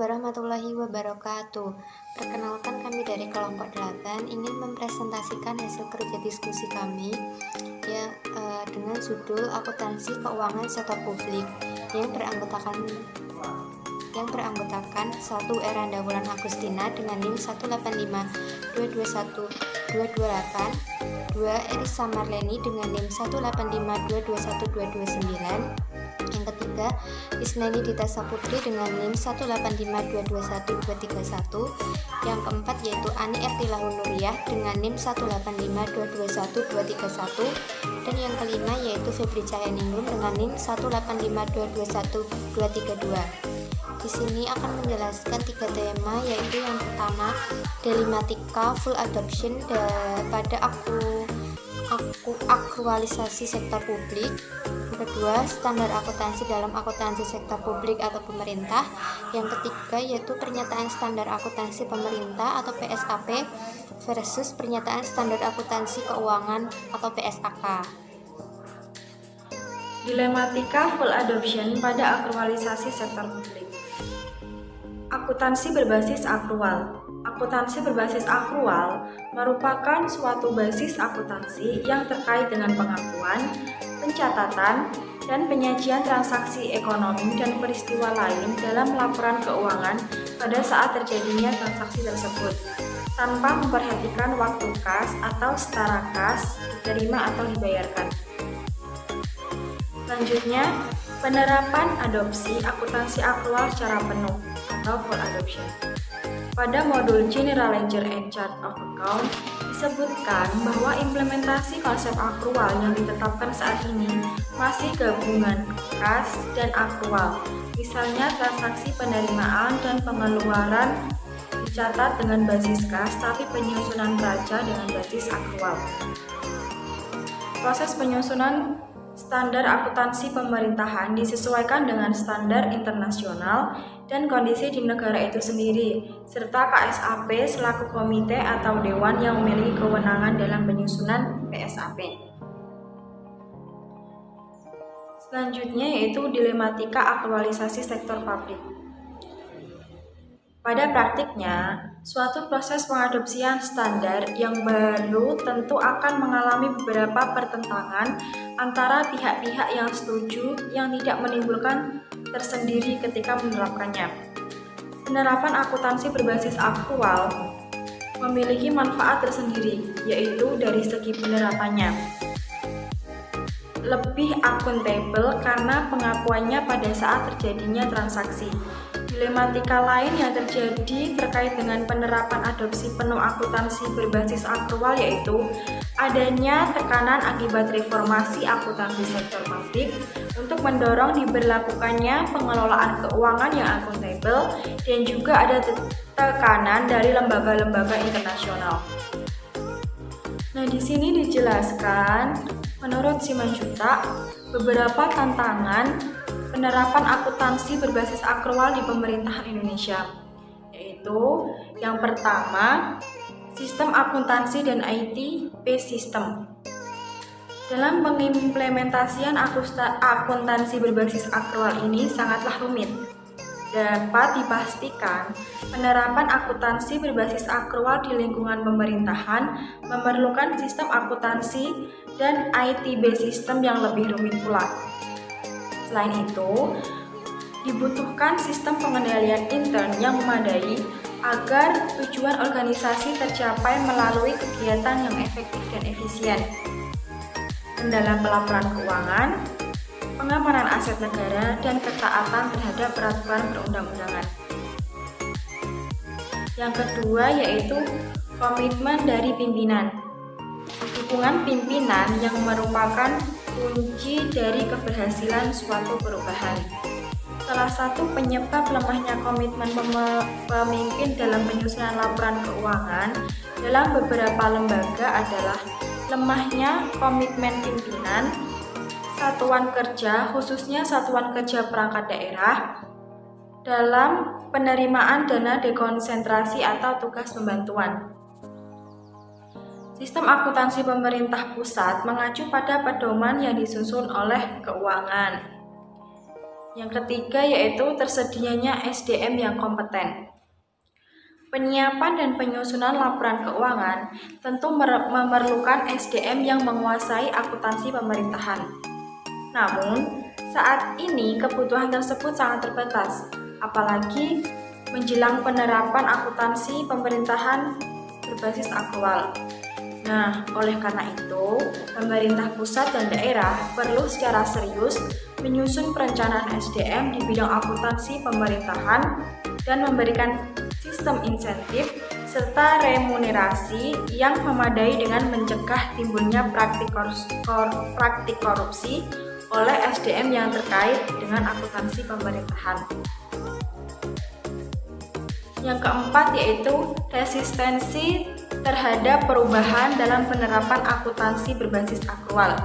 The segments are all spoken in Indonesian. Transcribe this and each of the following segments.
Warahmatullahi wabarakatuh. Perkenalkan, kami dari kelompok 8 ingin mempresentasikan hasil kerja diskusi kami dengan judul Akuntansi Keuangan Sektor Publik yang beranggotakan 1. Eranda Wulan Agustina dengan NIM 185221228, 2. Elisa Marleni dengan NIM 185221229, yang ketiga, Isnani Dita Saputri dengan NIM 185221231, yang keempat yaitu Ani Ertilahun Nuriyah dengan NIM 185221231, dan yang kelima yaitu Febri Cahyaningrum dengan NIM 185221232. Di sini akan menjelaskan 3 tema, yaitu yang pertama Delematika Full Adoption pada akrualisasi sektor publik. Kedua, standar akuntansi dalam akuntansi sektor publik atau pemerintah. Yang ketiga yaitu pernyataan standar akuntansi pemerintah atau PSAP versus pernyataan standar akuntansi keuangan atau PSAK. Dilematika full adoption pada akrualisasi sektor publik. Akuntansi berbasis akrual. Akuntansi berbasis akrual merupakan suatu basis akuntansi yang terkait dengan pengakuan, pencatatan, dan penyajian transaksi ekonomi dan peristiwa lain dalam laporan keuangan pada saat terjadinya transaksi tersebut, tanpa memperhatikan waktu kas atau setara kas diterima atau dibayarkan. Selanjutnya, penerapan adopsi akuntansi akrual secara penuh atau full adoption. Pada modul General Ledger and Chart of Account disebutkan bahwa implementasi konsep akrual yang ditetapkan saat ini masih gabungan kas dan akrual. Misalnya transaksi penerimaan dan pengeluaran dicatat dengan basis kas, tapi penyusunan neraca dengan basis akrual. Proses penyusunan standar akuntansi pemerintahan disesuaikan dengan standar internasional dan kondisi di negara itu sendiri, serta KSAP selaku komite atau dewan yang memiliki kewenangan dalam penyusunan PSAP. Selanjutnya yaitu dilematika akrualisasi sektor publik. Pada praktiknya, suatu proses pengadopsian standar yang baru tentu akan mengalami beberapa pertentangan antara pihak-pihak yang setuju yang tidak menimbulkan tersendiri ketika menerapkannya. Penerapan akuntansi berbasis akrual memiliki manfaat tersendiri, yaitu dari segi penerapannya lebih akuntabel karena pengakuannya pada saat terjadinya transaksi. Dilematika lain yang terjadi terkait dengan penerapan adopsi penuh akuntansi berbasis akrual yaitu adanya tekanan akibat reformasi akuntansi sektor publik untuk mendorong diberlakukannya pengelolaan keuangan yang akuntabel, dan juga ada tekanan dari lembaga-lembaga internasional. Nah, di sini dijelaskan menurut Simanjuntak beberapa tantangan penerapan akuntansi berbasis akrual di pemerintahan Indonesia, yaitu yang pertama, sistem akuntansi dan IT based system. Dalam pengimplementasian akuntansi berbasis akrual ini sangatlah rumit. Dapat dipastikan, penerapan akuntansi berbasis akrual di lingkungan pemerintahan memerlukan sistem akuntansi dan IT based system yang lebih rumit pula. Selain itu, dibutuhkan sistem pengendalian intern yang memadai agar tujuan organisasi tercapai melalui kegiatan yang efektif dan efisien. Kendala pelaporan keuangan, pengamanan aset negara, dan ketaatan terhadap peraturan perundang-undangan. Yang kedua yaitu komitmen dari pimpinan. Dukungan pimpinan yang merupakan kunci dari keberhasilan suatu perubahan. Salah satu penyebab lemahnya komitmen pemimpin dalam penyusunan laporan keuangan dalam beberapa lembaga adalah lemahnya komitmen pimpinan, satuan kerja, khususnya satuan kerja perangkat daerah, dalam penerimaan dana dekonsentrasi atau tugas pembantuan. Sistem akuntansi pemerintah pusat mengacu pada pedoman yang disusun oleh keuangan. Yang ketiga yaitu tersedianya SDM yang kompeten. Penyiapan dan penyusunan laporan keuangan tentu memerlukan SDM yang menguasai akuntansi pemerintahan. Namun, saat ini kebutuhan tersebut sangat terbatas, apalagi menjelang penerapan akuntansi pemerintahan berbasis akrual. Nah, oleh karena itu, pemerintah pusat dan daerah perlu secara serius menyusun perencanaan SDM di bidang akuntansi pemerintahan dan memberikan sistem insentif serta remunerasi yang memadai dengan mencegah timbulnya praktik korupsi oleh SDM yang terkait dengan akuntansi pemerintahan. Yang keempat yaitu resistensi terhadap perubahan dalam penerapan akuntansi berbasis akrual.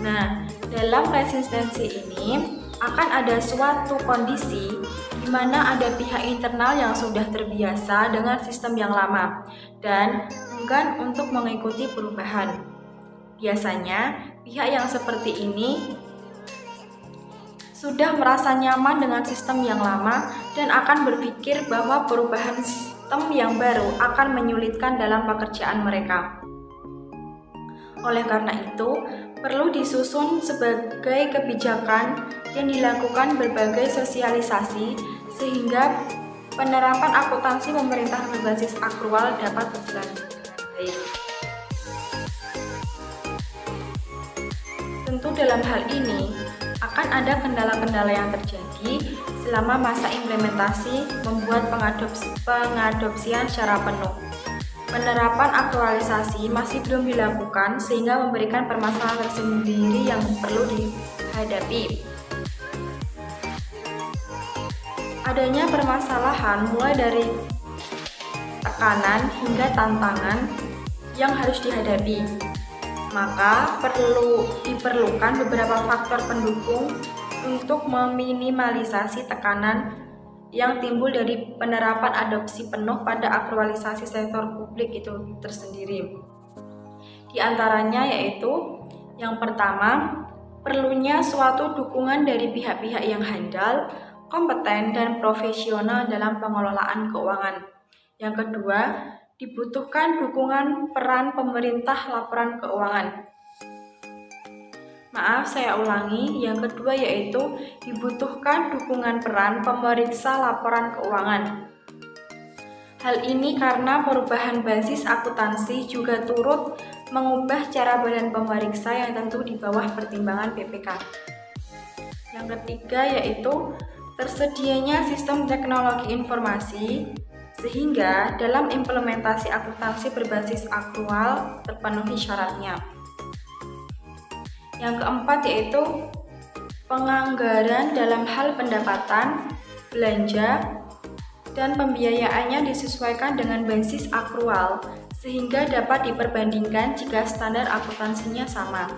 Nah, dalam resistensi ini akan ada suatu kondisi di mana ada pihak internal yang sudah terbiasa dengan sistem yang lama dan enggan untuk mengikuti perubahan. Biasanya, pihak yang seperti ini sudah merasa nyaman dengan sistem yang lama dan akan berpikir bahwa perubahan sistem yang baru akan menyulitkan dalam pekerjaan mereka. Oleh karena itu, perlu disusun sebagai kebijakan dan dilakukan berbagai sosialisasi sehingga penerapan akuntansi pemerintah berbasis akrual dapat berjalan dengan baik. Tentu dalam hal ini akan ada kendala-kendala yang terjadi selama masa implementasi membuat pengadopsian secara penuh. Penerapan aktualisasi masih belum dilakukan sehingga memberikan permasalahan tersendiri yang perlu dihadapi. Adanya permasalahan mulai dari tekanan hingga tantangan yang harus dihadapi. Maka diperlukan beberapa faktor pendukung untuk meminimalisasi tekanan yang timbul dari penerapan adopsi penuh pada aktualisasi sektor publik itu tersendiri. Di antaranya yaitu yang pertama, perlunya suatu dukungan dari pihak-pihak yang handal, kompeten, dan profesional dalam pengelolaan keuangan. Yang kedua, dibutuhkan dukungan peran pemerintah laporan keuangan. Maaf, saya ulangi. Yang kedua yaitu dibutuhkan dukungan peran pemeriksa laporan keuangan. Hal ini karena perubahan basis akuntansi juga turut mengubah cara badan pemeriksa yang tentu di bawah pertimbangan BPK. Yang ketiga yaitu tersedianya sistem teknologi informasi sehingga dalam implementasi akuntansi berbasis akrual terpenuhi syaratnya. Yang keempat yaitu penganggaran dalam hal pendapatan, belanja, dan pembiayaannya disesuaikan dengan basis akrual sehingga dapat diperbandingkan jika standar akuntansinya sama.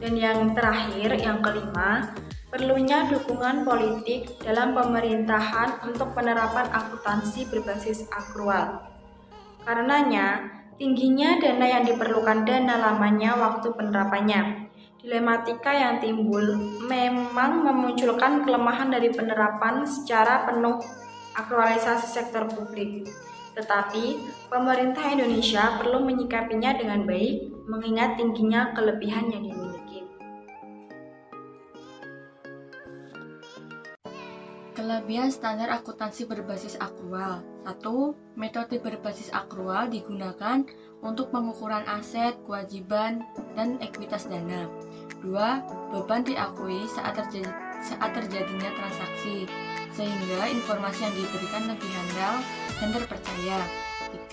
Dan yang terakhir, yang kelima, perlunya dukungan politik dalam pemerintahan untuk penerapan akuntansi berbasis akrual. Karenanya, tingginya dana yang diperlukan dana lamanya waktu penerapannya. Dilematika yang timbul memang memunculkan kelemahan dari penerapan secara penuh aktualisasi sektor publik. Tetapi, pemerintah Indonesia perlu menyikapinya dengan baik, mengingat tingginya kelebihan yang dimiliki. Kelebihan standar akuntansi berbasis akrual. 1. Metode berbasis akrual digunakan untuk pengukuran aset, kewajiban, dan ekuitas dana. 2. Beban diakui saat terjadinya transaksi, sehingga informasi yang diberikan lebih handal dan terpercaya.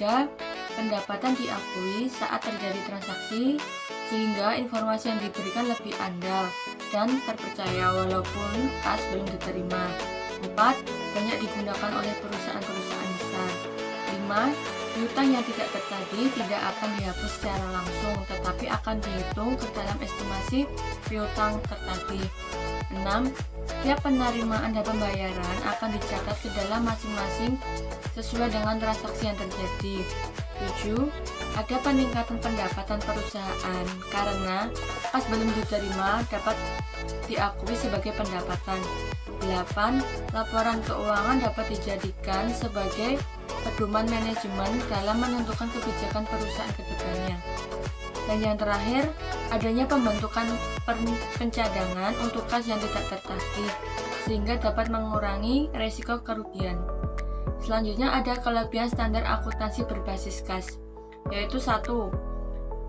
3. Pendapatan diakui saat terjadi transaksi, sehingga informasi yang diberikan lebih andal dan terpercaya walaupun kas belum diterima. 4. Banyak digunakan oleh perusahaan-perusahaan besar. 5. Piutang yang tidak tertagih tidak akan dihapus secara langsung, tetapi akan dihitung ke dalam estimasi piutang tertagih. 6. Setiap penerimaan dan pembayaran akan dicatat ke dalam masing-masing sesuai dengan transaksi yang terjadi. 7. Ada peningkatan pendapatan perusahaan karena kas belum diterima dapat diakui sebagai pendapatan. 8. Laporan keuangan dapat dijadikan sebagai pedoman manajemen dalam menentukan kebijakan perusahaan ke depannya. Dan yang terakhir, adanya pembentukan pencadangan untuk kas yang tidak tertagih, sehingga dapat mengurangi resiko kerugian. Selanjutnya ada kelebihan standar akuntansi berbasis kas, yaitu 1.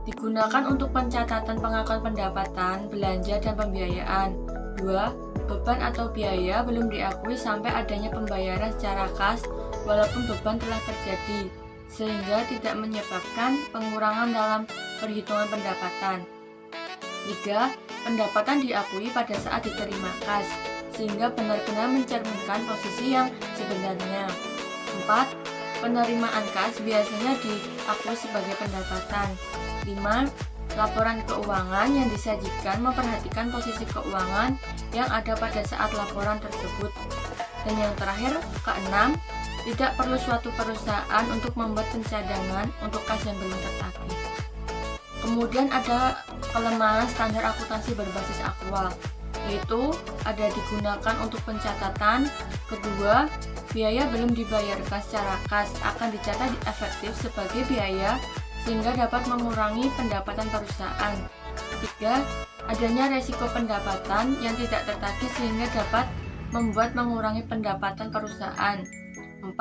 Digunakan untuk pencatatan pengakuan pendapatan, belanja, dan pembiayaan. 2. Beban atau biaya belum diakui sampai adanya pembayaran secara kas walaupun beban telah terjadi, sehingga tidak menyebabkan pengurangan dalam perhitungan pendapatan. 3. Pendapatan diakui pada saat diterima kas, sehingga benar-benar mencerminkan posisi yang sebenarnya. 4. Penerimaan kas biasanya diakui sebagai pendapatan. 5. Laporan keuangan yang disajikan memperhatikan posisi keuangan yang ada pada saat laporan tersebut. Dan yang terakhir, ke-6, tidak perlu suatu perusahaan untuk membuat pencadangan untuk kas yang belum tertagih. Kemudian ada kelemahan standar akuntansi berbasis akrual, yaitu ada digunakan untuk pencatatan. Kedua, biaya belum dibayarkan secara kas akan dicatat efektif sebagai biaya sehingga dapat mengurangi pendapatan perusahaan. 3. Adanya resiko pendapatan yang tidak tertagih sehingga dapat membuat mengurangi pendapatan perusahaan. 4.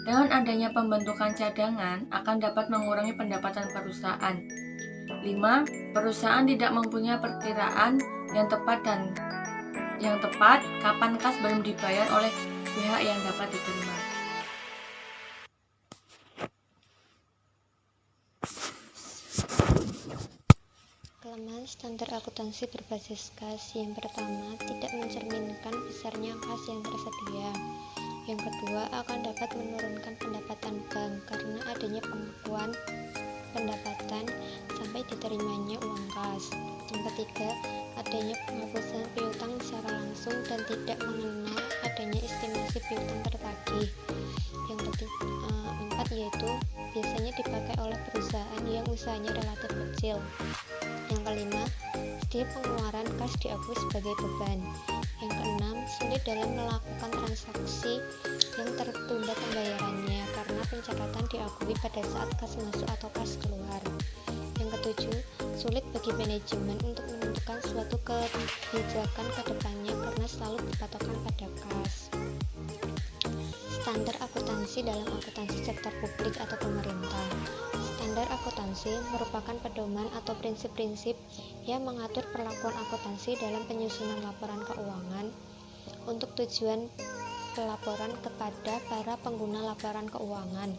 Dengan adanya pembentukan cadangan akan dapat mengurangi pendapatan perusahaan. 5. Perusahaan tidak mempunyai perkiraan yang tepat kapan kas belum dibayar oleh pihak yang dapat diterima. Kelemahan standar akuntansi berbasis kas. Yang pertama, tidak mencerminkan besarnya kas yang tersedia. Yang kedua, akan dapat menurunkan pendapatan bank karena adanya pengakuan pendapatan sampai diterimanya uang kas. Yang ketiga, adanya penghapusan piutang secara langsung dan tidak mengenal adanya estimasi piutang tertagih. Yang keempat yaitu biasanya dipakai oleh perusahaan yang usahanya relatif kecil. Yang kelima, setiap pengeluaran kas diakui sebagai beban. Yang keenam, sulit dalam melakukan transaksi yang tertunda pembayarannya karena pencatatan diakui pada saat kas masuk atau kas keluar. Yang ketujuh, sulit bagi manajemen untuk menentukan suatu kebijakan ke depannya karena selalu berpatokan pada kas. Standar akuntansi dalam akuntansi sektor publik atau pemerintah. Standar akuntansi merupakan pedoman atau prinsip-prinsip yang mengatur perlakuan akuntansi dalam penyusunan laporan keuangan untuk tujuan pelaporan kepada para pengguna laporan keuangan.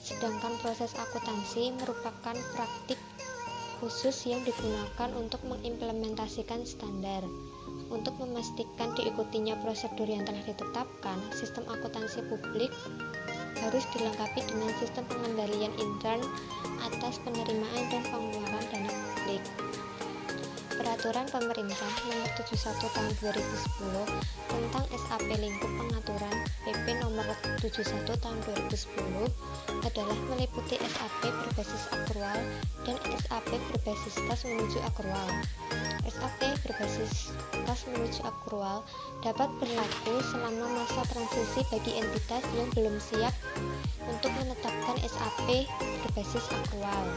Sedangkan proses akuntansi merupakan praktik khusus yang digunakan untuk mengimplementasikan standar. Untuk memastikan diikutinya prosedur yang telah ditetapkan, sistem akuntansi publik harus dilengkapi dengan sistem pengendalian intern atas penerimaan dan pengeluaran dana publik. Peraturan Pemerintah Nomor 71 Tahun 2010 tentang SAP Lingkup Pengaturan PP Nomor 71 Tahun 2010 adalah meliputi SAP berbasis akrual dan SAP berbasis kas menuju akrual. SAP berbasis kas menuju akrual dapat berlaku selama masa transisi bagi entitas yang belum siap untuk menetapkan SAP berbasis akrual.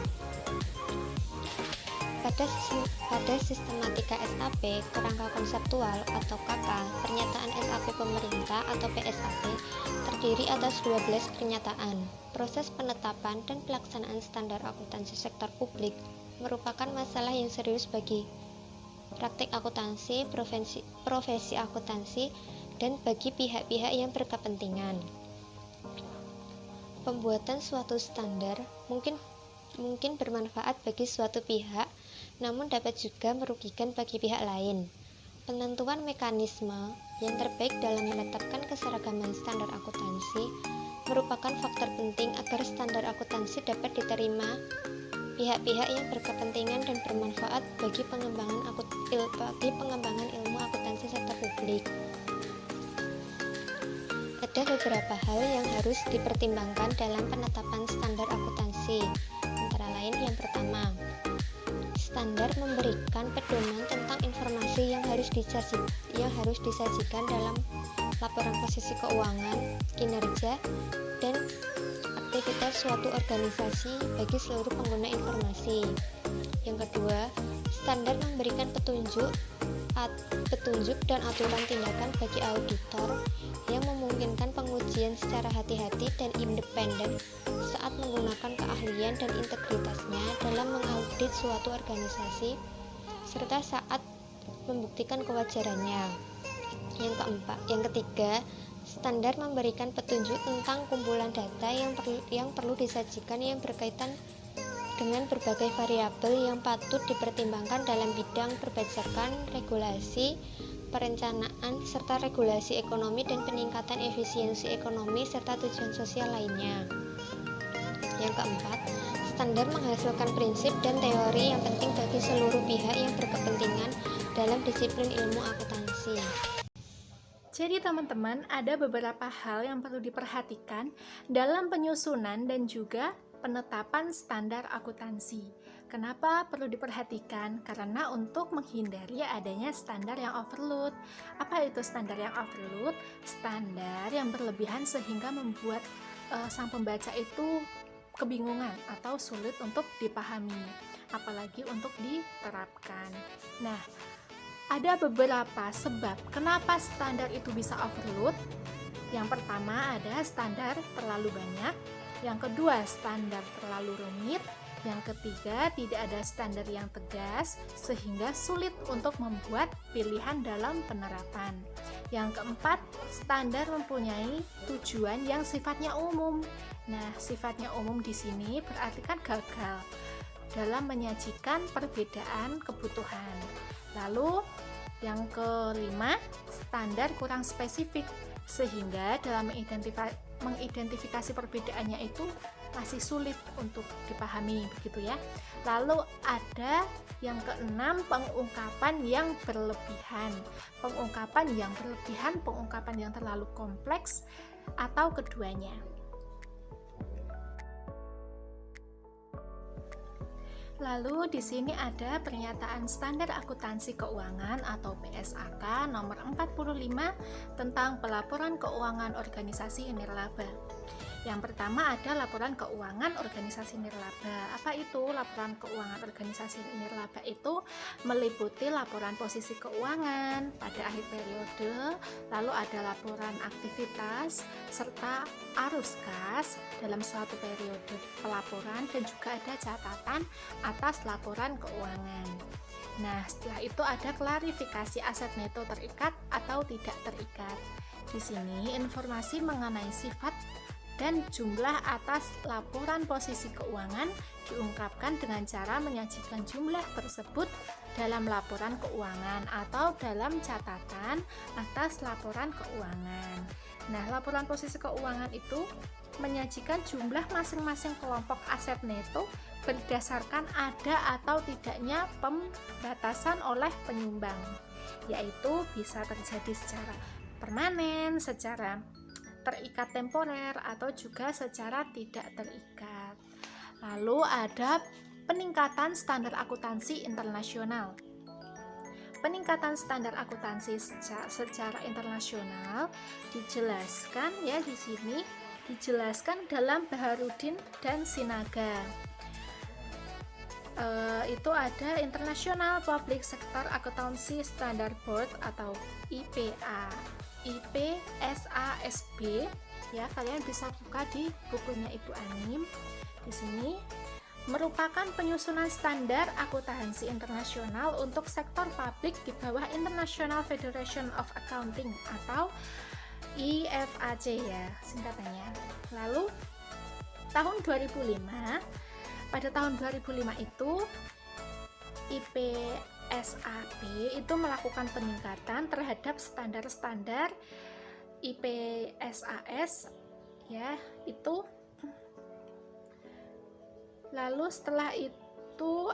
Pada sistematika SAP, kerangka konseptual atau KK, pernyataan SAP pemerintah atau PSAP terdiri atas 12 pernyataan. Proses penetapan dan pelaksanaan standar akuntansi sektor publik merupakan masalah yang serius bagi praktik akuntansi, profesi akuntansi, dan bagi pihak-pihak yang berkepentingan. Pembuatan suatu standar mungkin bermanfaat bagi suatu pihak, namun dapat juga merugikan bagi pihak lain. Penentuan mekanisme yang terbaik dalam menetapkan keseragaman standar akuntansi merupakan faktor penting agar standar akuntansi dapat diterima pihak-pihak yang berkepentingan dan bermanfaat bagi pengembangan ilmu akuntansi sektor publik. Ada Ada beberapa hal yang harus dipertimbangkan dalam penetapan standar akuntansi. Antara lain yang pertama, standar memberikan pedoman tentang informasi yang harus disajikan dalam laporan posisi keuangan, kinerja, dan aktivitas suatu organisasi bagi seluruh pengguna informasi. Yang kedua, standar memberikan petunjuk dan aturan tindakan bagi auditor yang memungkinkan pengujian secara hati-hati dan independen saat menggunakan keahlian dan integritasnya dalam mengaudit suatu organisasi serta saat membuktikan kewajarannya. Yang ketiga, standar memberikan petunjuk tentang kumpulan data yang perlu disajikan yang berkaitan dengan berbagai variabel yang patut dipertimbangkan dalam bidang berdasarkan regulasi, perencanaan, serta regulasi ekonomi dan peningkatan efisiensi ekonomi serta tujuan sosial lainnya. Yang keempat, standar menghasilkan prinsip dan teori yang penting bagi seluruh pihak yang berkepentingan dalam disiplin ilmu akuntansi. Jadi teman-teman, ada beberapa hal yang perlu diperhatikan dalam penyusunan dan juga penetapan standar akuntansi. Kenapa perlu diperhatikan? Karena untuk menghindari adanya standar yang overload. Apa itu standar yang overload? Standar yang berlebihan sehingga membuat sang pembaca itu kebingungan atau sulit untuk dipahami, apalagi untuk diterapkan. Nah, ada beberapa sebab kenapa standar itu bisa overload. Yang pertama ada standar terlalu banyak. Yang kedua, standar terlalu rumit. Yang ketiga, tidak ada standar yang tegas sehingga sulit untuk membuat pilihan dalam penerapan. Yang keempat, standar mempunyai tujuan yang sifatnya umum. Nah, sifatnya umum di sini berarti kan gagal dalam menyajikan perbedaan kebutuhan. Lalu, yang kelima, standar kurang spesifik sehingga dalam mengidentifikasi perbedaannya itu masih sulit untuk dipahami, begitu ya. Lalu ada yang keenam, pengungkapan yang berlebihan. Pengungkapan yang terlalu kompleks atau keduanya. Lalu di sini ada pernyataan standar akuntansi keuangan atau PSAK nomor 45 tentang pelaporan keuangan organisasi nirlaba. Yang pertama ada laporan keuangan organisasi nirlaba. Apa itu laporan keuangan organisasi nirlaba? Itu meliputi laporan posisi keuangan pada akhir periode, lalu ada laporan aktivitas serta arus kas dalam suatu periode pelaporan, dan juga ada catatan atas laporan keuangan. Nah, setelah itu ada klarifikasi aset neto terikat atau tidak terikat. Di sini informasi mengenai sifat dan jumlah atas laporan posisi keuangan diungkapkan dengan cara menyajikan jumlah tersebut dalam laporan keuangan atau dalam catatan atas laporan keuangan. Nah, laporan posisi keuangan itu menyajikan jumlah masing-masing kelompok aset neto berdasarkan ada atau tidaknya pembatasan oleh penyumbang, yaitu bisa terjadi secara permanen, secara terikat temporer, atau juga secara tidak terikat. Lalu ada peningkatan standar akuntansi internasional. Peningkatan standar akuntansi secara internasional dijelaskan ya di sini, dijelaskan dalam Baharudin dan Sinaga. Itu ada International Public Sector Accountancy Standard Board atau IPSASB ya, kalian bisa buka di bukunya Ibu Anim. Di sini merupakan penyusunan standar akuntansi internasional untuk sektor publik di bawah International Federation of Accounting atau IFAC ya singkatannya. Lalu pada tahun 2005 itu IPSAB itu melakukan peningkatan terhadap standar-standar IPSAS ya itu. Lalu setelah itu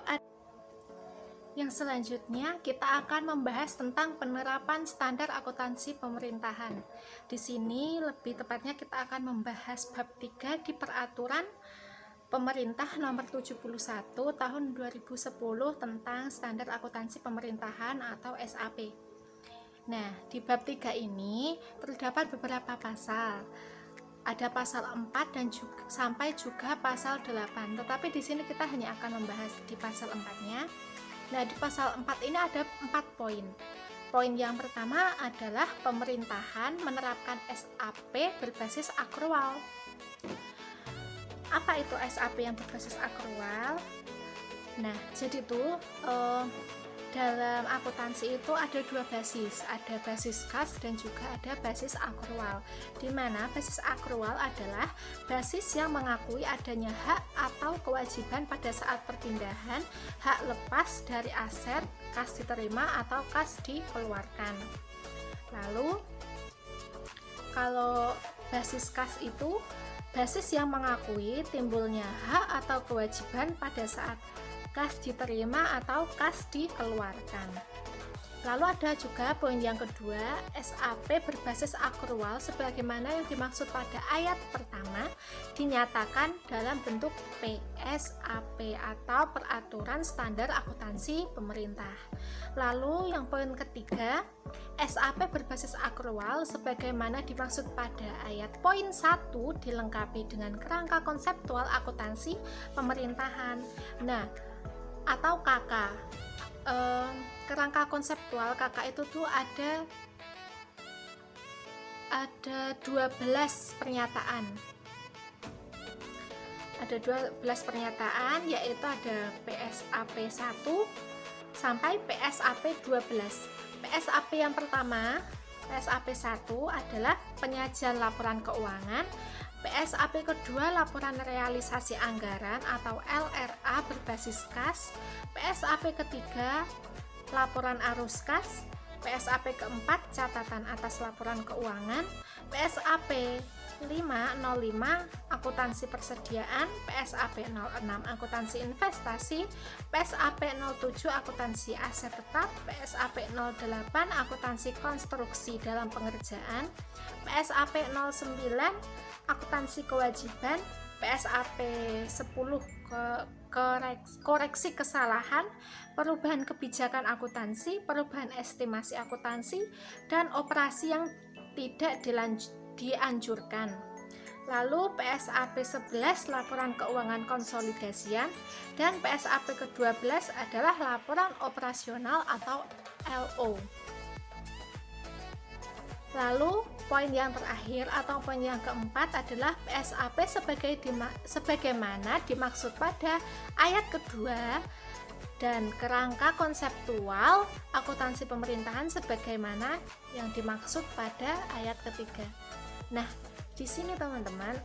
Yang selanjutnya kita akan membahas tentang penerapan standar akuntansi pemerintahan. Di sini lebih tepatnya kita akan membahas bab 3 di peraturan pemerintah nomor 71 tahun 2010 tentang standar akuntansi pemerintahan atau SAP. Nah, di bab 3 ini terdapat beberapa pasal. Ada pasal 4 dan juga sampai juga pasal 8. Tetapi di sini kita hanya akan membahas di pasal 4-nya. Nah, di pasal 4 ini ada 4 poin. Poin yang pertama adalah pemerintahan menerapkan SAP berbasis akrual. Apa itu SAP yang berbasis akrual? Nah, jadi itu dalam akuntansi itu ada 2 basis, ada basis kas dan juga ada basis akrual. Di mana basis akrual adalah basis yang mengakui adanya hak atau kewajiban pada saat perpindahan, hak lepas dari aset, kas diterima atau kas dikeluarkan. Lalu kalau basis kas itu basis yang mengakui timbulnya hak atau kewajiban pada saat kas diterima atau kas dikeluarkan. Lalu ada juga poin yang kedua, SAP berbasis akrual sebagaimana yang dimaksud pada ayat pertama dinyatakan dalam bentuk PSAP atau Peraturan Standar Akuntansi Pemerintah. Lalu yang poin ketiga, SAP berbasis akrual sebagaimana dimaksud pada ayat poin 1 dilengkapi dengan kerangka konseptual akuntansi pemerintahan. Nah, atau KK. Kerangka konseptual KK itu tuh ada 12 pernyataan. Ada 12 pernyataan, yaitu ada PSAP 1 sampai PSAP 12. PSAP yang pertama, PSAP 1 adalah penyajian laporan keuangan. PSAP kedua, laporan realisasi anggaran atau LRA berbasis kas. PSAP ketiga, laporan arus kas. PSAP keempat, catatan atas laporan keuangan. PSAP 505, akuntansi persediaan. PSAP 06, akuntansi investasi. PSAP 07, akuntansi aset tetap. PSAP 08, akuntansi konstruksi dalam pengerjaan. PSAP 09, akuntansi kewajiban. PSAP 10, koreksi kesalahan, perubahan kebijakan akuntansi, perubahan estimasi akuntansi, dan operasi yang tidak dianjurkan. Lalu PSAP 11, laporan keuangan konsolidasian, dan PSAP ke-12 adalah laporan operasional atau LO. Lalu poin yang terakhir atau poin yang keempat adalah PSAP sebagaimana dimaksud pada ayat kedua dan kerangka konseptual akuntansi pemerintahan sebagaimana yang dimaksud pada ayat ketiga. Nah, di sini teman-teman,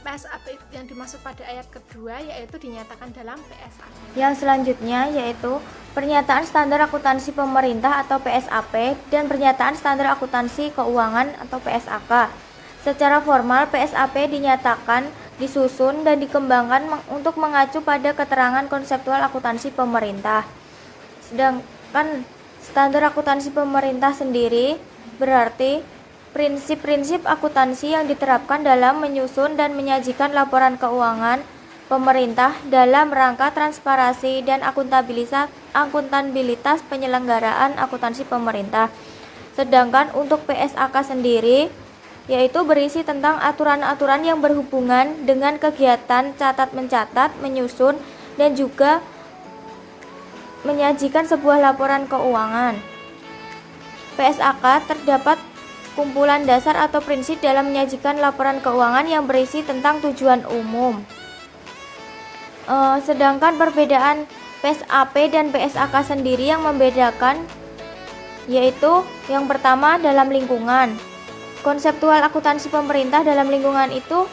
PSAP yang dimaksud pada ayat kedua yaitu dinyatakan dalam PSAP. Yang selanjutnya yaitu pernyataan standar akuntansi pemerintah atau PSAP dan pernyataan standar akuntansi keuangan atau PSAK. Secara formal, PSAP dinyatakan, disusun, dan dikembangkan untuk mengacu pada keterangan konseptual akuntansi pemerintah. Sedangkan standar akuntansi pemerintah sendiri berarti prinsip-prinsip akuntansi yang diterapkan dalam menyusun dan menyajikan laporan keuangan pemerintah dalam rangka transparansi dan akuntabilitas penyelenggaraan akuntansi pemerintah. Sedangkan untuk PSAK sendiri yaitu berisi tentang aturan-aturan yang berhubungan dengan kegiatan catat-mencatat, menyusun, dan juga menyajikan sebuah laporan keuangan. PSAK terdapat kumpulan dasar atau prinsip dalam menyajikan laporan keuangan yang berisi tentang tujuan umum. Sedangkan perbedaan PSAP dan PSAK sendiri yang membedakan yaitu yang pertama dalam lingkungan. Konseptual akuntansi pemerintah dalam lingkungan itu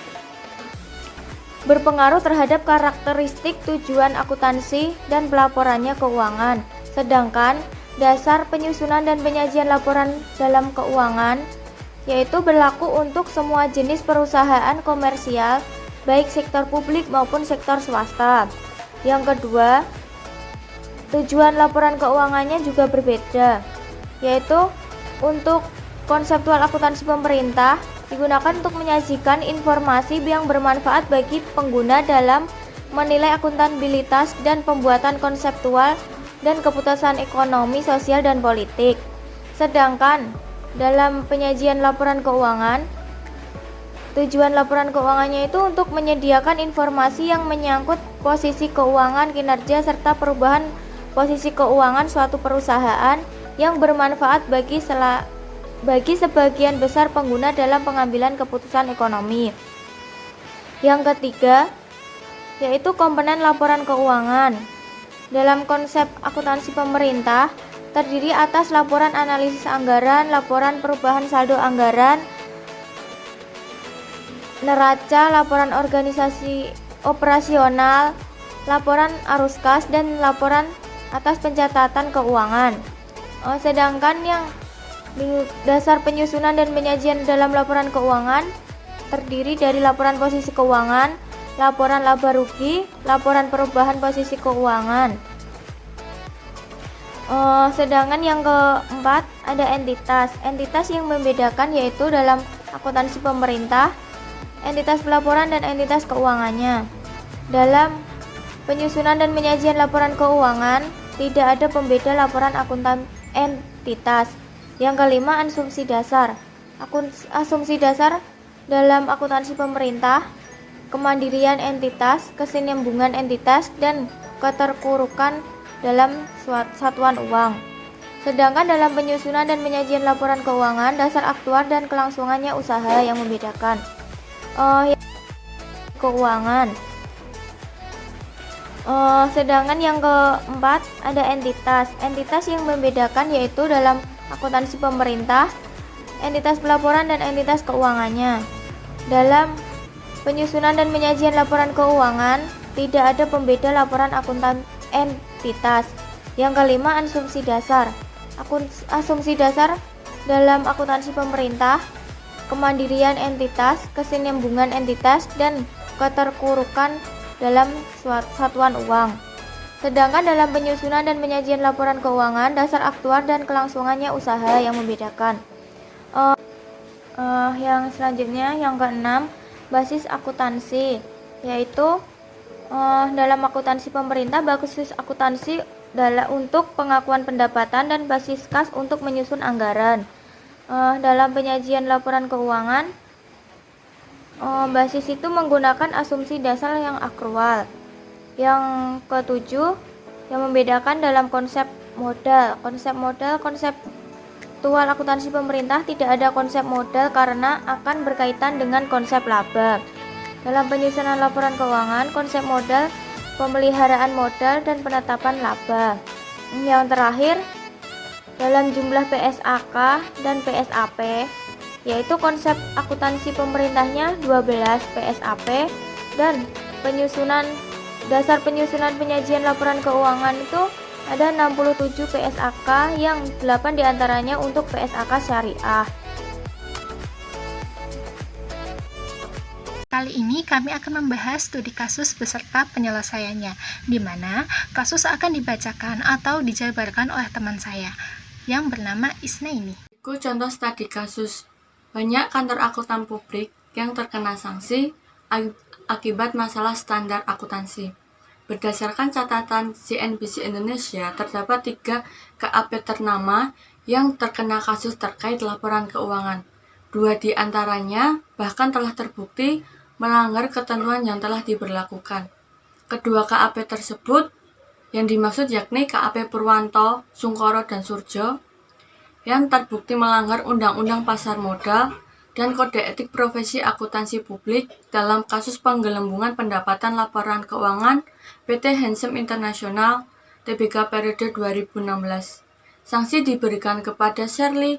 berpengaruh terhadap karakteristik tujuan akuntansi dan pelaporannya keuangan. Sedangkan dasar penyusunan dan penyajian laporan dalam keuangan yaitu berlaku untuk semua jenis perusahaan komersial baik sektor publik maupun sektor swasta. Yang kedua, Tujuan laporan keuangannya juga berbeda, yaitu untuk konseptual akuntansi pemerintah digunakan untuk menyajikan informasi yang bermanfaat bagi pengguna dalam menilai akuntabilitas dan pembuatan konseptual dan keputusan ekonomi, sosial, dan politik. Sedangkan dalam penyajian laporan keuangan, tujuan laporan keuangannya itu untuk menyediakan informasi yang menyangkut posisi keuangan, kinerja, serta perubahan posisi keuangan suatu perusahaan yang bermanfaat bagi sebagian besar pengguna dalam pengambilan keputusan ekonomi. Yang ketiga, yaitu komponen laporan keuangan. Dalam konsep akuntansi pemerintah, terdiri atas laporan analisis anggaran, laporan perubahan saldo anggaran, neraca, laporan organisasi operasional, laporan arus kas, dan laporan atas pencatatan keuangan. Sedangkan yang dasar penyusunan dan penyajian dalam laporan keuangan terdiri dari laporan posisi keuangan, laporan laba rugi, laporan perubahan posisi keuangan. Sedangkan yang keempat ada entitas. Entitas yang membedakan yaitu dalam akuntansi pemerintah, entitas pelaporan dan entitas keuangannya. Dalam penyusunan dan penyajian laporan keuangan tidak ada pembeda laporan akuntan entitas. Yang kelima, asumsi dasar. Asumsi dasar dalam akuntansi pemerintah, kemandirian entitas, kesinambungan entitas, dan keterpurukan dalam satuan uang. Sedangkan dalam penyusunan dan penyajian laporan keuangan, dasar aktuar dan kelangsungannya usaha yang membedakan. Keuangan. Sedangkan yang keempat ada entitas. Entitas yang membedakan yaitu dalam akuntansi pemerintah, entitas pelaporan dan entitas keuangannya. Dalam penyusunan dan penyajian laporan keuangan tidak ada pembeda laporan akuntan entitas. Yang kelima, asumsi dasar. Asumsi dasar dalam akuntansi pemerintah, kemandirian entitas, kesinambungan entitas, dan keterpurukan dalam satuan uang. Sedangkan dalam penyusunan dan penyajian laporan keuangan, dasar aktuar dan kelangsungannya usaha yang membedakan. Yang selanjutnya, yang keenam, basis akuntansi, yaitu dalam akuntansi pemerintah, basis akuntansi untuk pengakuan pendapatan dan basis kas untuk menyusun anggaran. Dalam penyajian laporan keuangan, basis itu menggunakan asumsi dasar yang akrual. Yang ketujuh, yang membedakan dalam konsep modal. Konseptual akuntansi pemerintah tidak ada konsep modal karena akan berkaitan dengan konsep laba. Dalam penyusunan laporan keuangan, konsep modal, pemeliharaan modal, dan penetapan laba. Yang terakhir, dalam jumlah PSAK dan PSAP, yaitu konsep akuntansi pemerintahnya 12 PSAP, dan dasar penyusunan penyajian laporan keuangan itu ada 67 PSAK, yang 8 diantaranya untuk PSAK syariah. Kali ini kami akan membahas studi kasus beserta penyelesaiannya, di mana kasus akan dibacakan atau dijabarkan oleh teman saya yang bernama Isnaini. Contoh studi kasus. Banyak kantor akuntan publik yang terkena sanksi akibat masalah standar akuntansi. Berdasarkan catatan CNBC Indonesia, terdapat 3 KAP ternama yang terkena kasus terkait laporan keuangan. 2 di antaranya bahkan telah terbukti melanggar ketentuan yang telah diberlakukan. Kedua KAP tersebut yang dimaksud yakni KAP Purwanto, Sungkoro, dan Surjo yang terbukti melanggar Undang-Undang Pasar Modal dan Kode Etik Profesi Akuntansi Publik dalam kasus penggelembungan pendapatan laporan keuangan PT Handsome International Tbk periode 2016. Sanksi diberikan kepada Shirley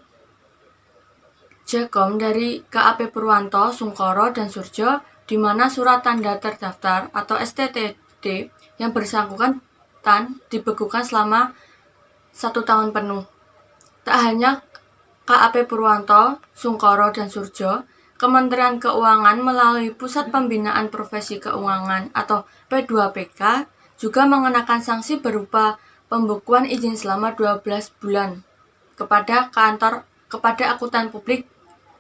Jacom dari KAP Purwanto, Sungkoro, dan Surjo, di mana surat tanda terdaftar atau STTD yang bersangkutan dibekukan selama 1 tahun penuh. Tak hanya KAP Purwanto, Sungkoro, dan Surjo, Kementerian Keuangan melalui Pusat Pembinaan Profesi Keuangan atau P2PK juga mengenakan sanksi berupa pembekuan izin selama 12 bulan kepada akuntan publik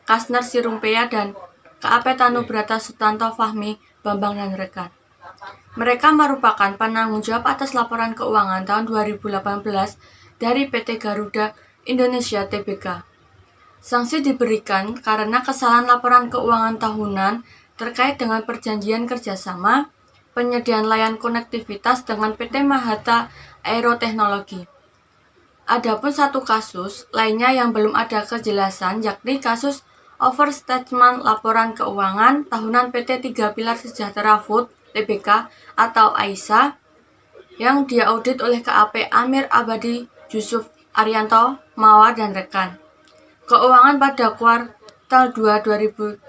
Kasner Sirumpea dan KAP Tanubrata Sutanto Fahmi Bambang dan rekan. Mereka merupakan penanggung jawab atas laporan keuangan tahun 2018 dari PT Garuda Indonesia Tbk. Sanksi diberikan karena kesalahan laporan keuangan tahunan terkait dengan perjanjian kerjasama penyediaan layanan konektivitas dengan PT Mahata Aeroteknologi. Adapun satu kasus lainnya yang belum ada kejelasan, yakni kasus overstatement laporan keuangan tahunan PT Tiga Pilar Sejahtera Food Tbk atau AISA yang diaudit oleh KAP Amir Abadi Yusuf Arianto Mawar dan rekan. Keuangan pada kuartal 2 2019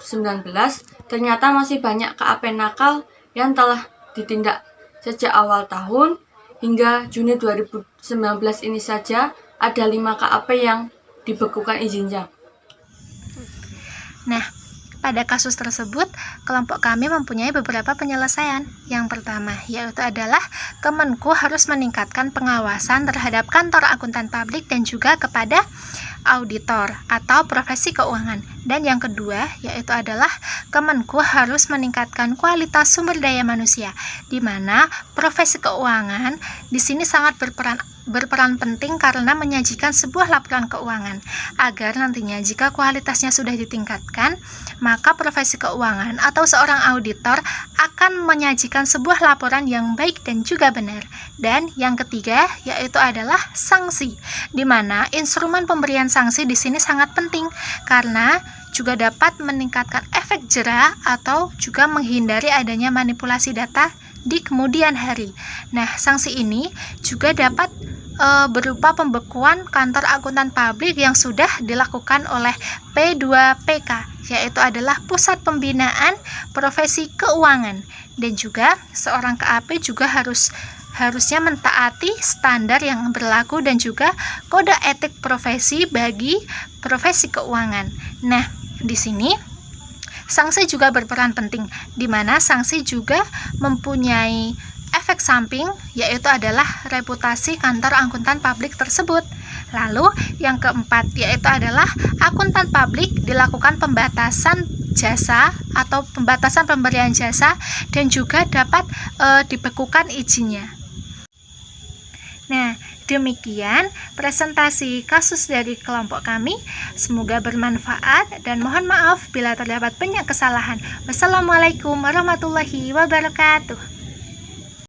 ternyata masih banyak KAP nakal yang telah ditindak sejak awal tahun hingga Juni 2019 ini saja ada 5 KAP yang dibekukan izinnya. Nah, pada kasus tersebut, kelompok kami mempunyai beberapa penyelesaian. Yang pertama, yaitu adalah Kemenku harus meningkatkan pengawasan terhadap kantor akuntan publik dan juga kepada auditor atau profesi keuangan. Dan yang kedua, yaitu adalah Kemenku harus meningkatkan kualitas sumber daya manusia, di mana profesi keuangan di sini sangat berperan penting karena menyajikan sebuah laporan keuangan agar nantinya jika kualitasnya sudah ditingkatkan, maka profesi keuangan atau seorang auditor akan menyajikan sebuah laporan yang baik dan juga benar. Dan yang ketiga yaitu adalah sanksi, di mana instrumen pemberian sanksi di sini sangat penting karena juga dapat meningkatkan efek jera atau juga menghindari adanya manipulasi data di kemudian hari. Nah, sanksi ini juga dapat berupa pembekuan kantor akuntan publik yang sudah dilakukan oleh P2PK, yaitu adalah Pusat Pembinaan Profesi Keuangan. Dan juga seorang KAP juga harusnya mentaati standar yang berlaku dan juga kode etik profesi bagi profesi keuangan. Nah, di sini sanksi juga berperan penting, di mana sanksi juga mempunyai efek samping, yaitu adalah reputasi kantor akuntan publik tersebut. Lalu yang keempat yaitu adalah akuntan publik dilakukan pembatasan jasa atau pembatasan pemberian jasa dan juga dapat dibekukan izinnya. Nah, demikian presentasi kasus dari kelompok kami. Semoga bermanfaat dan mohon maaf bila terdapat banyak kesalahan. Wassalamualaikum warahmatullahi wabarakatuh.